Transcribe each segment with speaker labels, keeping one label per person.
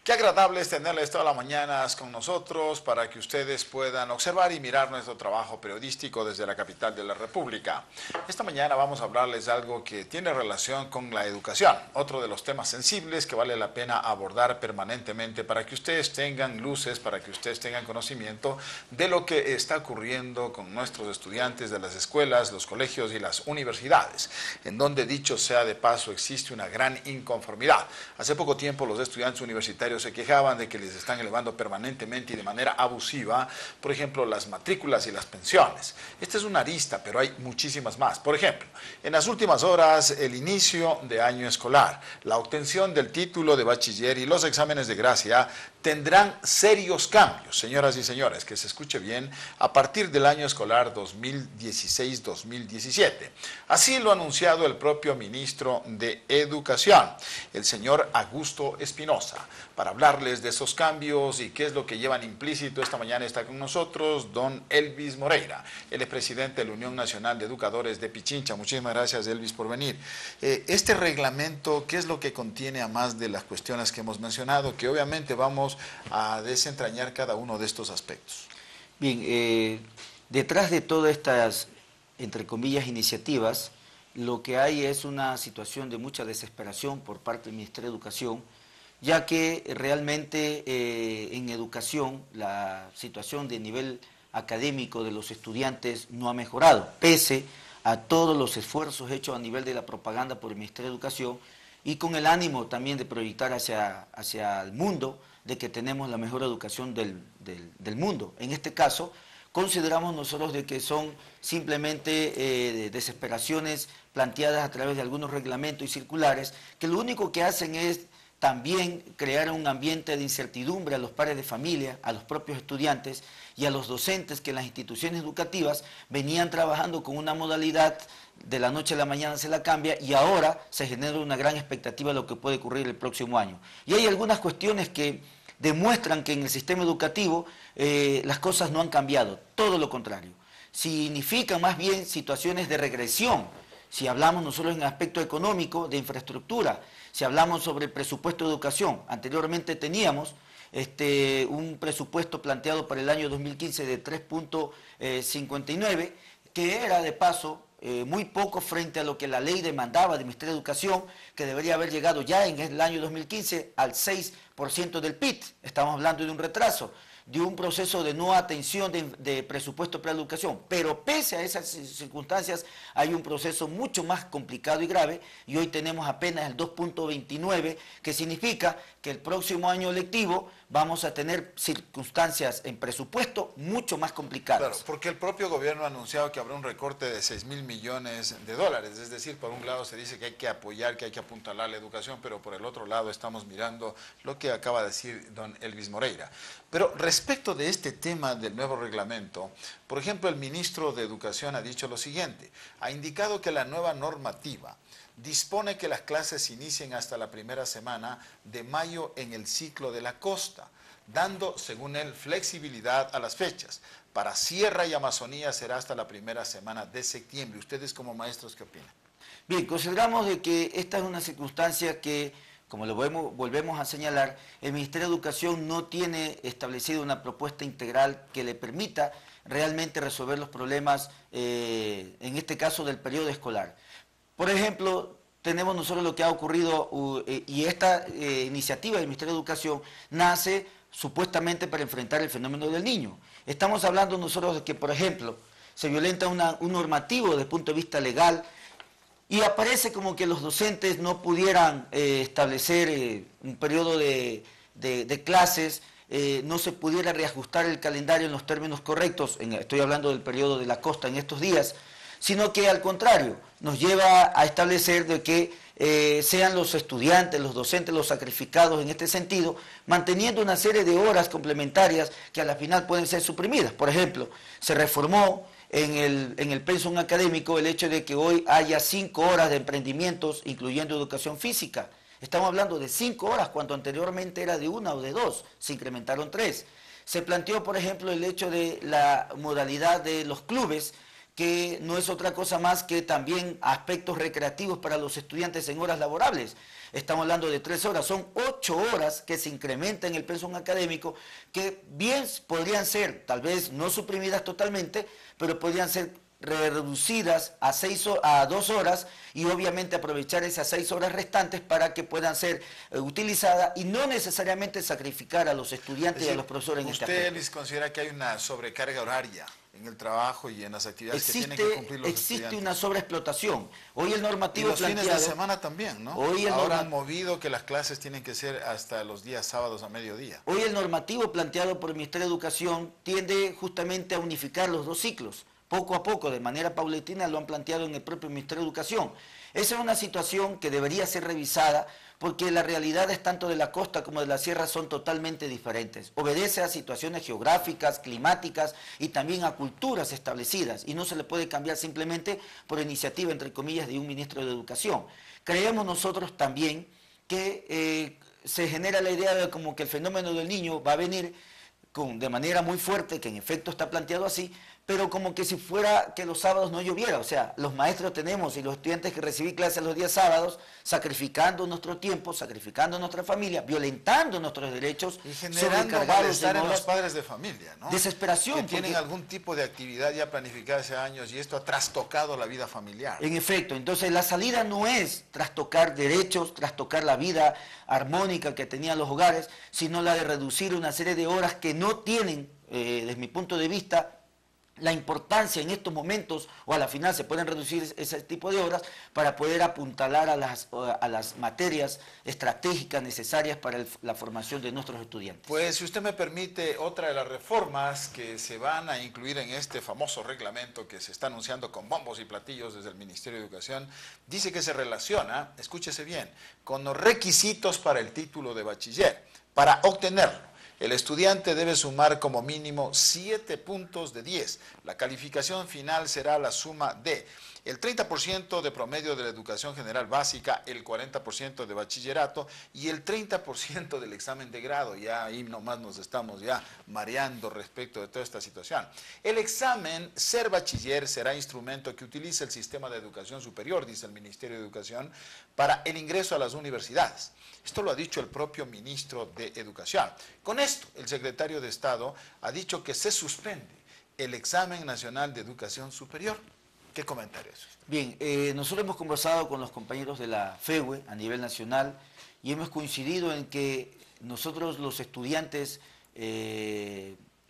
Speaker 1: Qué agradable es tenerles todas las mañanas con nosotros para que ustedes puedan observar y mirar nuestro trabajo periodístico desde la capital de la República. Esta mañana vamos a hablarles de algo que tiene relación con la educación, otro de los temas sensibles que vale la pena abordar permanentemente para que ustedes tengan luces, para que ustedes tengan conocimiento de lo que está ocurriendo con nuestros estudiantes de las escuelas, los colegios y las universidades, en donde, dicho sea de paso, existe una gran inconformidad. Hace poco tiempo los estudiantes universitarios se quejaban de que les están elevando permanentemente y de manera abusiva, por ejemplo, las matrículas y las pensiones. Esta es una arista, pero hay muchísimas más. Por ejemplo, en las últimas horas, el inicio de año escolar, la obtención del título de bachiller y los exámenes de gracia tendrán serios cambios, señoras y señores, que se escuche bien, a partir del año escolar 2016-2017. Así lo ha anunciado el propio ministro de Educación, el señor Augusto Espinosa. Para hablarles de esos cambios y qué es lo que llevan implícito, esta mañana está con nosotros don Elvis Moreira. Él es presidente de la Unión Nacional de Educadores de Pichincha. Muchísimas gracias, Elvis, por venir. Este reglamento, ¿qué es lo que contiene, a más de las cuestiones que hemos mencionado, que obviamente vamos a desentrañar cada uno de estos aspectos?
Speaker 2: Bien, detrás de todas estas, entre comillas, iniciativas, lo que hay es una situación de mucha desesperación por parte del Ministerio de Educación, ya que realmente en educación la situación de nivel académico de los estudiantes no ha mejorado, pese a todos los esfuerzos hechos a nivel de la propaganda por el Ministerio de Educación y con el ánimo también de proyectar hacia el mundo de que tenemos la mejor educación del mundo. En este caso, consideramos nosotros de que son simplemente desesperaciones planteadas a través de algunos reglamentos y circulares que lo único que hacen es también crear un ambiente de incertidumbre a los padres de familia, a los propios estudiantes y a los docentes que en las instituciones educativas venían trabajando con una modalidad de la noche a la mañana se la cambia y ahora se genera una gran expectativa de lo que puede ocurrir el próximo año. Y hay algunas cuestiones que demuestran que en el sistema educativo las cosas no han cambiado, todo lo contrario. Significan más bien situaciones de regresión. Si hablamos nosotros en aspecto económico, de infraestructura, si hablamos sobre el presupuesto de educación, anteriormente teníamos un presupuesto planteado para el año 2015 de 3.59, que era de paso muy poco frente a lo que la ley demandaba del Ministerio de Educación, que debería haber llegado ya en el año 2015 al 6% del PIB. Estamos hablando de un retraso, de un proceso de no atención de presupuesto para la educación, pero pese a esas circunstancias hay un proceso mucho más complicado y grave y hoy tenemos apenas el 2.29, que significa que el próximo año lectivo vamos a tener circunstancias en presupuesto mucho más complicadas.
Speaker 1: Claro, porque el propio gobierno ha anunciado que habrá un recorte de 6.000 millones de dólares, es decir, por un lado se dice que hay que apoyar, que hay que apuntalar la educación, pero por el otro lado estamos mirando lo que acaba de decir don Elvis Moreira. Pero respecto de este tema del nuevo reglamento, por ejemplo, el ministro de Educación ha dicho lo siguiente, ha indicado que la nueva normativa dispone que las clases inicien hasta la primera semana de mayo en el ciclo de la costa, dando, según él, flexibilidad a las fechas. Para Sierra y Amazonía será hasta la primera semana de septiembre. ¿Ustedes como maestros qué opinan?
Speaker 2: Bien, consideramos de que esta es una circunstancia que, como lo volvemos a señalar, el Ministerio de Educación no tiene establecida una propuesta integral que le permita realmente resolver los problemas, en este caso del periodo escolar. Por ejemplo, tenemos nosotros lo que ha ocurrido y esta iniciativa del Ministerio de Educación nace supuestamente para enfrentar el fenómeno del niño. Estamos hablando nosotros de que, por ejemplo, se violenta un normativo desde el punto de vista legal y aparece como que los docentes no pudieran establecer un periodo de clases, no se pudiera reajustar el calendario en los términos correctos, estoy hablando del periodo de la costa en estos días, sino que al contrario, nos lleva a establecer de que sean los estudiantes, los docentes, los sacrificados en este sentido, manteniendo una serie de horas complementarias que a la final pueden ser suprimidas. Por ejemplo, se reformó en el pensum académico el hecho de que hoy haya 5 horas de emprendimientos, incluyendo educación física. Estamos hablando de 5 horas, cuando anteriormente era de 1 o de 2, se incrementaron 3. Se planteó, por ejemplo, el hecho de la modalidad de los clubes, que no es otra cosa más que también aspectos recreativos para los estudiantes en horas laborables. Estamos hablando de 3 horas, son 8 horas que se incrementa en el pensum académico, que bien podrían ser, tal vez no suprimidas totalmente, pero podrían ser reducidas a 2 horas y obviamente aprovechar esas 6 horas restantes para que puedan ser utilizadas y no necesariamente sacrificar a los estudiantes y a los profesores en este aspecto.
Speaker 1: ¿Usted considera que hay una sobrecarga horaria en el trabajo y en las actividades que tienen que cumplir los estudiantes?
Speaker 2: Existe una sobreexplotación. Hoy el normativo
Speaker 1: y los fines de semana también, ¿no? Ahora han movido que las clases tienen que ser hasta los días sábados a mediodía.
Speaker 2: Hoy el normativo planteado por el Ministerio de Educación tiende justamente a unificar los 2 ciclos. Poco a poco, de manera paulatina, lo han planteado en el propio Ministerio de Educación. Esa es una situación que debería ser revisada porque las realidades tanto de la costa como de la sierra son totalmente diferentes. Obedece a situaciones geográficas, climáticas y también a culturas establecidas y no se le puede cambiar simplemente por iniciativa, entre comillas, de un ministro de Educación. Creemos nosotros también que se genera la idea de como que el fenómeno del niño va a venir de manera muy fuerte, que en efecto está planteado así, pero como que si fuera que los sábados no lloviera, o sea, los maestros tenemos y los estudiantes que recibí clases los días sábados, sacrificando nuestro tiempo, sacrificando nuestra familia, violentando nuestros derechos,
Speaker 1: y generando malestar en los padres de familia, ¿no?
Speaker 2: Desesperación.
Speaker 1: Que tienen algún tipo de actividad ya planificada hace años y esto ha trastocado la vida familiar.
Speaker 2: En efecto, entonces la salida no es trastocar derechos, trastocar la vida armónica que tenían los hogares, sino la de reducir una serie de horas que no tienen, desde mi punto de vista, la importancia en estos momentos, o a la final se pueden reducir ese tipo de horas para poder apuntalar a las materias estratégicas necesarias para la formación de nuestros estudiantes.
Speaker 1: Pues si usted me permite, otra de las reformas que se van a incluir en este famoso reglamento que se está anunciando con bombos y platillos desde el Ministerio de Educación, dice que se relaciona, escúchese bien, con los requisitos para el título de bachiller. Para obtenerlo, el estudiante debe sumar como mínimo 7 puntos de 10. La calificación final será la suma de el 30% de promedio de la educación general básica, el 40% de bachillerato y el 30% del examen de grado. Ya ahí nomás nos estamos ya mareando respecto de toda esta situación. El examen Ser Bachiller será instrumento que utiliza el sistema de educación superior, dice el Ministerio de Educación, para el ingreso a las universidades. Esto lo ha dicho el propio ministro de Educación. Con esto, el secretario de Estado ha dicho que se suspende el examen nacional de educación superior. ¿Qué comentarios?
Speaker 2: Bien, nosotros hemos conversado con los compañeros de la FEUE a nivel nacional y hemos coincidido en que nosotros los estudiantes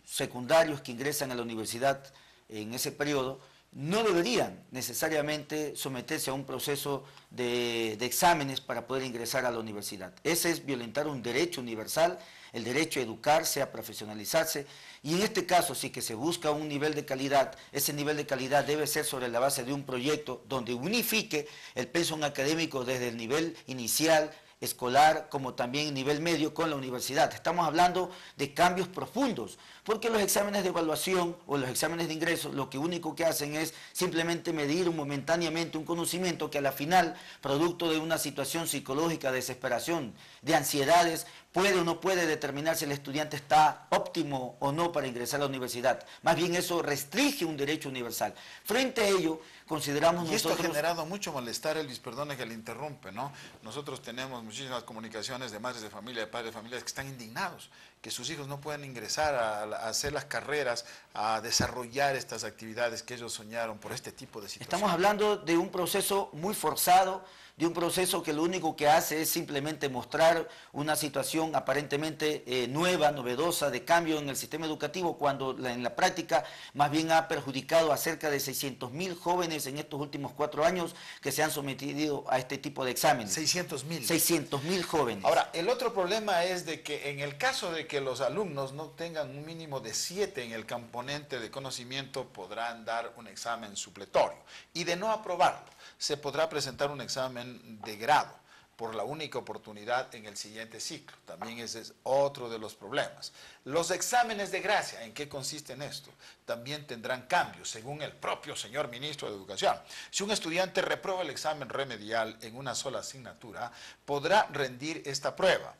Speaker 2: secundarios que ingresan a la universidad en ese periodo no deberían necesariamente someterse a un proceso de exámenes para poder ingresar a la universidad. Ese es violentar un derecho universal, el derecho a educarse, a profesionalizarse, y en este caso, si que se busca un nivel de calidad, ese nivel de calidad debe ser sobre la base de un proyecto donde unifique el pensum académico desde el nivel inicial, escolar, como también nivel medio con la universidad. Estamos hablando de cambios profundos, porque los exámenes de evaluación o los exámenes de ingreso lo que único que hacen es simplemente medir momentáneamente un conocimiento que a la final, producto de una situación psicológica, de desesperación, de ansiedades, puede o no puede determinar si el estudiante está óptimo o no para ingresar a la universidad. Más bien eso restringe un derecho universal. Frente a ello, consideramos
Speaker 1: nosotros... Y esto
Speaker 2: ha
Speaker 1: generado mucho malestar, Elvis, perdone que le interrumpe, ¿no? Nosotros tenemos muchísimas comunicaciones de madres de familia, de padres de familias que están indignados, que sus hijos no pueden ingresar a hacer las carreras, a desarrollar estas actividades que ellos soñaron por este tipo de situaciones.
Speaker 2: Estamos hablando de un proceso muy forzado, de un proceso que lo único que hace es simplemente mostrar una situación aparentemente nueva, novedosa, de cambio en el sistema educativo, cuando en la práctica más bien ha perjudicado a cerca de 600.000 jóvenes en estos últimos 4 años que se han sometido a este tipo de exámenes.
Speaker 1: 600.000.
Speaker 2: 600.000 jóvenes.
Speaker 1: Ahora, el otro problema es de que en el caso de que los alumnos no tengan un mínimo de 7 en el componente de conocimiento, podrán dar un examen supletorio. Y de no aprobarlo, se podrá presentar un examen de grado por la única oportunidad en el siguiente ciclo. También ese es otro de los problemas. Los exámenes de gracia, ¿en qué consisten esto? También tendrán cambios, según el propio señor ministro de Educación. Si un estudiante reprueba el examen remedial en una sola asignatura, podrá rendir esta prueba.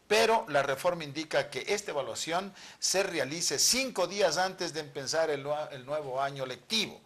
Speaker 1: Pero la reforma indica que esta evaluación se realice 5 días antes de empezar el nuevo año lectivo.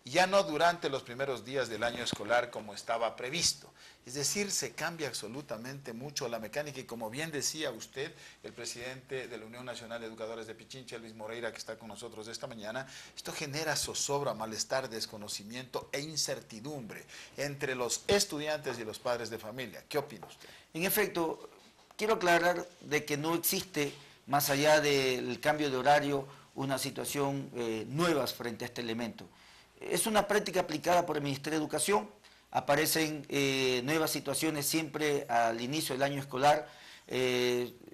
Speaker 1: y ya no durante los primeros días del año escolar como estaba previsto. Es decir, se cambia absolutamente mucho la mecánica y como bien decía usted, el presidente de la Unión Nacional de Educadores de Pichincha, Elvis Moreira, que está con nosotros esta mañana, esto genera zozobra, malestar, desconocimiento e incertidumbre entre los estudiantes y los padres de familia. ¿Qué opina usted?
Speaker 2: En efecto, quiero aclarar de que no existe, más allá del cambio de horario, una situación nueva frente a este elemento. Es una práctica aplicada por el Ministerio de Educación. Aparecen nuevas situaciones siempre al inicio del año escolar,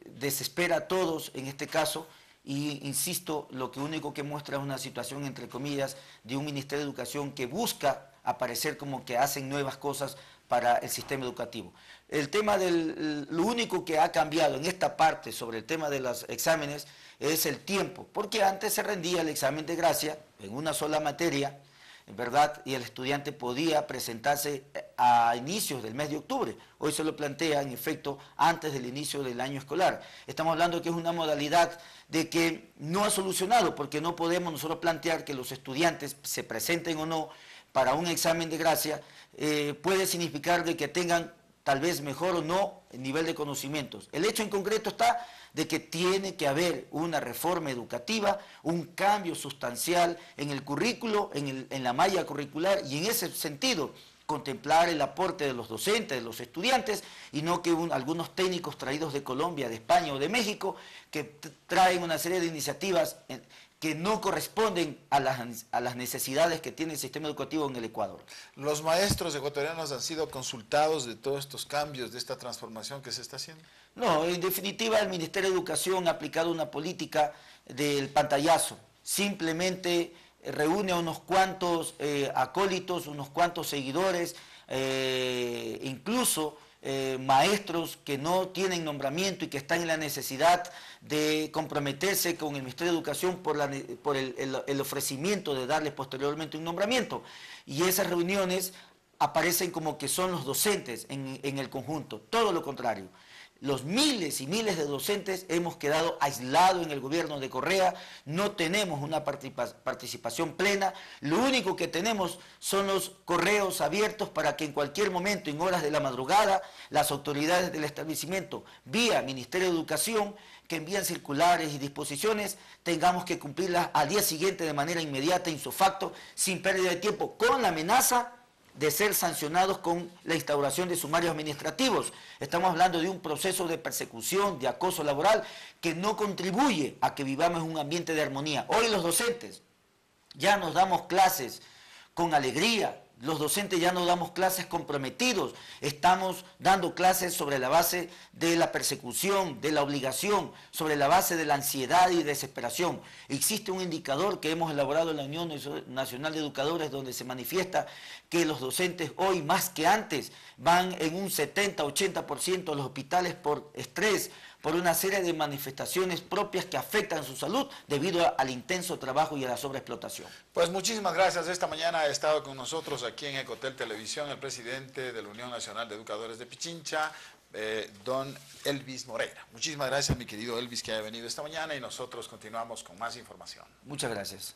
Speaker 2: desespera a todos en este caso, y insisto, lo que único que muestra es una situación, entre comillas, de un Ministerio de Educación que busca aparecer como que hacen nuevas cosas para el sistema educativo. El tema lo único que ha cambiado en esta parte sobre el tema de los exámenes es el tiempo, porque antes se rendía el examen de gracia en una sola materia, ¿verdad? Y el estudiante podía presentarse a inicios del mes de octubre. Hoy se lo plantea, en efecto, antes del inicio del año escolar. Estamos hablando de que es una modalidad de que no ha solucionado, porque no podemos nosotros plantear que los estudiantes se presenten o no para un examen de gracia. Puede significar de que tengan tal vez mejor o no el nivel de conocimientos. El hecho en concreto está de que tiene que haber una reforma educativa, un cambio sustancial en el currículo, en la malla curricular, y en ese sentido contemplar el aporte de los docentes, de los estudiantes, y no que algunos técnicos traídos de Colombia, de España o de México, que traen una serie de iniciativas que no corresponden a las necesidades que tiene el sistema educativo en el Ecuador.
Speaker 1: ¿Los maestros ecuatorianos han sido consultados de todos estos cambios, de esta transformación que se está haciendo?
Speaker 2: No, en definitiva el Ministerio de Educación ha aplicado una política del pantallazo. Simplemente reúne a unos cuantos acólitos, unos cuantos seguidores, incluso maestros que no tienen nombramiento y que están en la necesidad de comprometerse con el Ministerio de Educación por el ofrecimiento de darles posteriormente un nombramiento. Y esas reuniones aparecen como que son los docentes en el conjunto, todo lo contrario. Los miles y miles de docentes hemos quedado aislados en el gobierno de Correa, no tenemos una participación plena, lo único que tenemos son los correos abiertos para que en cualquier momento, en horas de la madrugada, las autoridades del establecimiento, vía Ministerio de Educación, que envían circulares y disposiciones, tengamos que cumplirlas al día siguiente de manera inmediata, ipso facto, sin pérdida de tiempo, con la amenaza de ser sancionados con la instauración de sumarios administrativos. Estamos hablando de un proceso de persecución, de acoso laboral, que no contribuye a que vivamos en un ambiente de armonía. Hoy los docentes ya nos damos clases con alegría, los docentes ya no damos clases comprometidos, estamos dando clases sobre la base de la persecución, de la obligación, sobre la base de la ansiedad y desesperación. Existe un indicador que hemos elaborado en la Unión Nacional de Educadores donde se manifiesta que los docentes hoy más que antes van en un 70-80% a los hospitales por estrés, por una serie de manifestaciones propias que afectan su salud debido al intenso trabajo y a la sobreexplotación.
Speaker 1: Pues muchísimas gracias. Esta mañana ha estado con nosotros aquí en Ecotel Televisión el presidente de la Unión Nacional de Educadores de Pichincha, don Elvis Moreira. Muchísimas gracias, mi querido Elvis, que haya venido esta mañana y nosotros continuamos con más información.
Speaker 2: Muchas gracias.